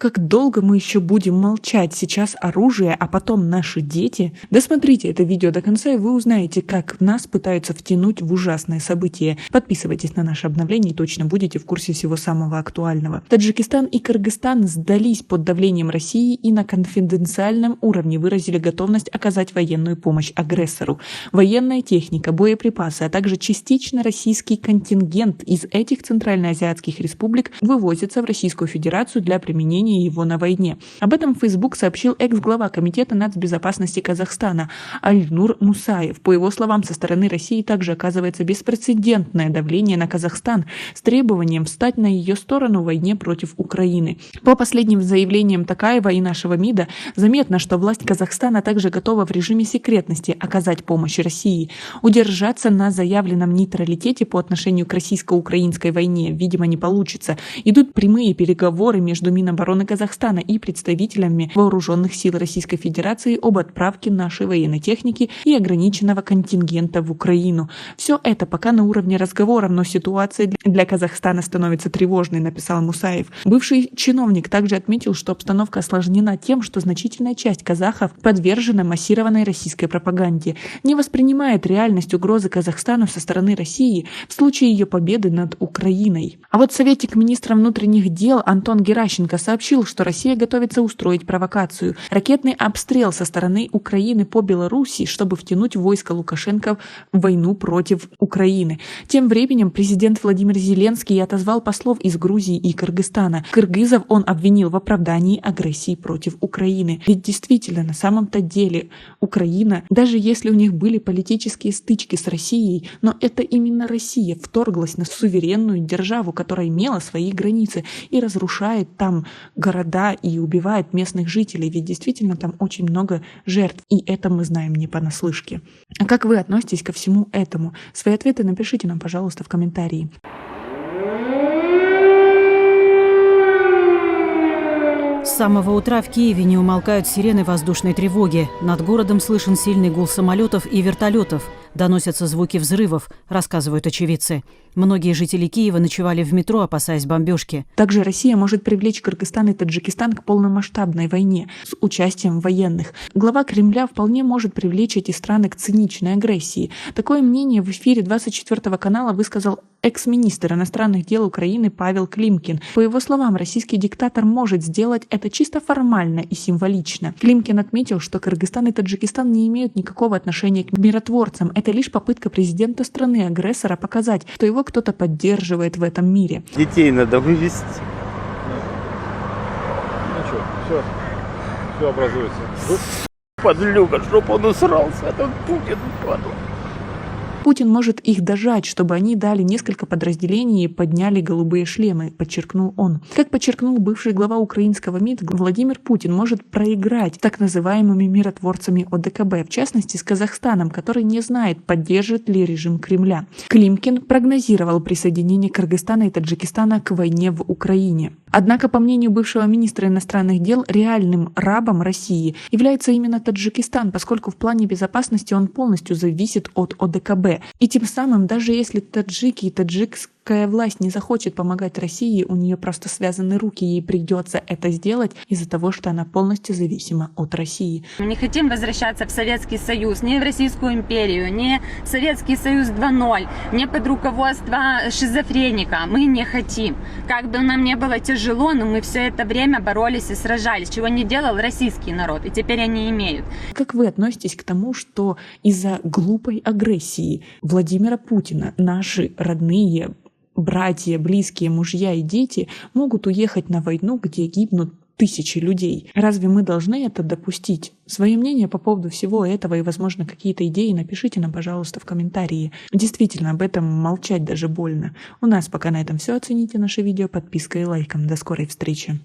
Как долго мы еще будем молчать? Сейчас оружие, а потом наши дети? Досмотрите это видео до конца, и вы узнаете, как нас пытаются втянуть в ужасное событие. Подписывайтесь на наше обновление и точно будете в курсе всего самого актуального. Таджикистан и Кыргызстан сдались под давлением России и на конфиденциальном уровне выразили готовность оказать военную помощь агрессору. Военная техника, боеприпасы, а также частично российский контингент из этих центральноазиатских республик вывозятся в Российскую Федерацию для применения его на войне. Об этом в Facebook сообщил экс-глава Комитета нацбезопасности Казахстана Альнур Мусаев. По его словам, со стороны России также оказывается беспрецедентное давление на Казахстан с требованием встать на ее сторону в войне против Украины. По последним заявлениям Токаева и нашего МИДа заметно, что власть Казахстана также готова в режиме секретности оказать помощь России. Удержаться на заявленном нейтралитете по отношению к российско-украинской войне, видимо, не получится. Идут прямые переговоры между Минобороны Казахстана и представителями вооруженных сил Российской Федерации об отправке нашей военной техники и ограниченного контингента в Украину. Все это пока на уровне разговоров, но ситуация для Казахстана становится тревожной, написал Мусаев. Бывший чиновник также отметил, что обстановка осложнена тем, что значительная часть казахов подвержена массированной российской пропаганде, не воспринимает реальность угрозы Казахстану со стороны России в случае ее победы над Украиной. А вот советник министра внутренних дел Антон Геращенко сообщил, что Россия готовится устроить провокацию, ракетный обстрел со стороны Украины по Беларуси, чтобы втянуть войска Лукашенко в войну против Украины. Тем временем президент Владимир Зеленский отозвал послов из Грузии и Кыргызстана. Кыргызов он обвинил в оправдании агрессии против Украины. Ведь действительно, на самом-то деле, Украина, даже если у них были политические стычки с Россией, но это именно Россия вторглась на суверенную державу, которая имела свои границы и разрушает там города и убивает местных жителей, ведь действительно там очень много жертв, и это мы знаем не понаслышке. А как вы относитесь ко всему этому? Свои ответы напишите нам, пожалуйста, в комментарии. С самого утра в Киеве не умолкают сирены воздушной тревоги. Над городом слышен сильный гул самолетов и вертолетов. Доносятся звуки взрывов, рассказывают очевидцы. Многие жители Киева ночевали в метро, опасаясь бомбежки. Также Россия может привлечь Кыргызстан и Таджикистан к полномасштабной войне с участием военных. Глава Кремля вполне может привлечь эти страны к циничной агрессии. Такое мнение в эфире 24 канала высказал экс-министр иностранных дел Украины Павел Климкин. По его словам, российский диктатор может сделать это чисто формально и символично. Климкин отметил, что Кыргызстан и Таджикистан не имеют никакого отношения к миротворцам. Это лишь попытка президента страны-агрессора показать, что его кто-то поддерживает в этом мире. Детей надо вывести. Ну что, все образуется. Подлюка, чтоб он усрался, этот Путин, падла. Путин может их дожать, чтобы они дали несколько подразделений и подняли голубые шлемы, подчеркнул он. Как подчеркнул бывший глава украинского МИД, Владимир Путин может проиграть с так называемыми миротворцами ОДКБ, в частности с Казахстаном, который не знает, поддержит ли режим Кремля. Климкин прогнозировал присоединение Кыргызстана и Таджикистана к войне в Украине. Однако, по мнению бывшего министра иностранных дел, реальным рабом России является именно Таджикистан, поскольку в плане безопасности он полностью зависит от ОДКБ. И тем самым, даже если таджики и таджикская власть не захочет помогать России, у нее просто связаны руки, ей придется это сделать из-за того, что она полностью зависима от России. Мы не хотим возвращаться в Советский Союз, не в Российскую империю, не в Советский Союз 2.0, не под руководство шизофреника. Мы не хотим. Как бы нам не было тяжело, но мы все это время боролись и сражались, чего не делал российский народ, и теперь они имеют. Как вы относитесь к тому, что из-за глупой агрессии Владимира Путина наши родные братья, близкие, мужья и дети могут уехать на войну, где гибнут тысячи людей? Разве мы должны это допустить? Свое мнение по поводу всего этого и, возможно, какие-то идеи напишите нам, пожалуйста, в комментарии. Действительно, об этом молчать даже больно. У нас пока на этом все. Оцените наше видео подпиской и лайком. До скорой встречи.